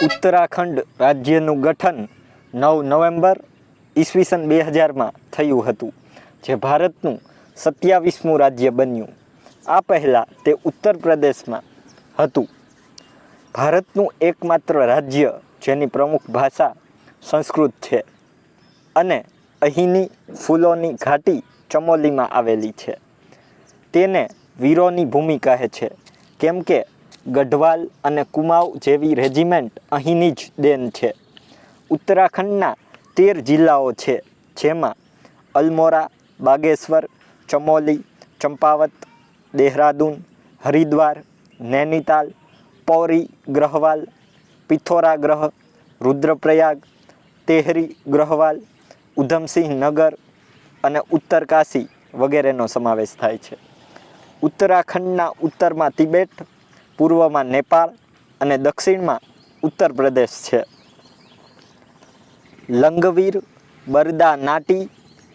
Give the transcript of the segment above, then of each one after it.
ઉત્તરાખંડ રાજ્યનું ગઠન 9 નવેમ્બર ઈસવીસન 2000માં થયું હતું, જે ભારતનું 27મું રાજ્ય બન્યું. આ પહેલાં તે ઉત્તર પ્રદેશમાં હતું. ભારતનું એકમાત્ર રાજ્ય જેની પ્રમુખ ભાષા સંસ્કૃત છે અને અહીંની ફૂલોની ઘાટી ચમોલીમાં આવેલી છે. તેને વીરોની ભૂમિ કહે છે, કેમ કે ગઢવાલ અને કુમાઉં જેવી રેજિમેન્ટ અહીંની જ દેન છે. ઉત્તરાખંડના 13 જિલ્લાઓ છે, જેમાં અલમોરા, બાગેશ્વર, ચમોલી, ચંપાવત, દેહરાદૂન, હરિદ્વાર, નૈનીતાલ, પૌરી ગढ़वाल, પિથોરાગઢ, રુદ્રપ્રયાગ, તેહરી ગढ़वाल, ઉધમસિંહ નગર અને ઉત્તરકાશી વગેરેનો સમાવેશ થાય છે. ઉત્તરાખંડના ઉત્તરમાં તિબેટ, પૂર્વમાં નેપાળ અને દક્ષિણમાં ઉત્તર પ્રદેશ છે. લંગવીર, બરદા નાટી,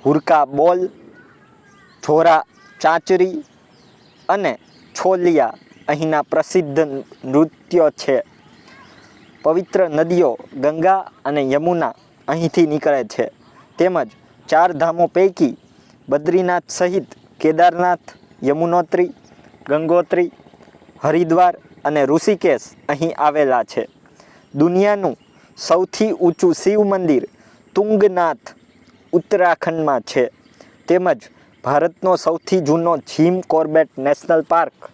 હુરકા બોલ, જોરા ચાંચરી અને છોલિયા અહીંના પ્રસિદ્ધ નૃત્યો છે. પવિત્ર નદીઓ ગંગા અને યમુના અહીંથી નીકળે છે. તેમજ 4 ધામો પૈકી બદ્રીનાથ સહિત કેદારનાથ, યમુનોત્રી, ગંગોત્રી, હરિદ્વાર અને ઋષિકેશ અહીં આવેલા છે. દુનિયાનું સૌથી ઊંચું શિવ મંદિર તુંગનાથ ઉત્તરાખંડમાં છે. તેમજ ભારતનો સૌથી જૂનો જિમ કોર્બેટ નેશનલ પાર્ક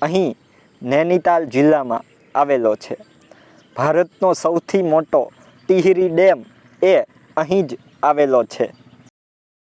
અહીં નૈનીતાલ જિલ્લામાં આવેલો છે. ભારતનો સૌથી મોટો ટિહરી ડેમ એ અહીં જ આવેલો છે.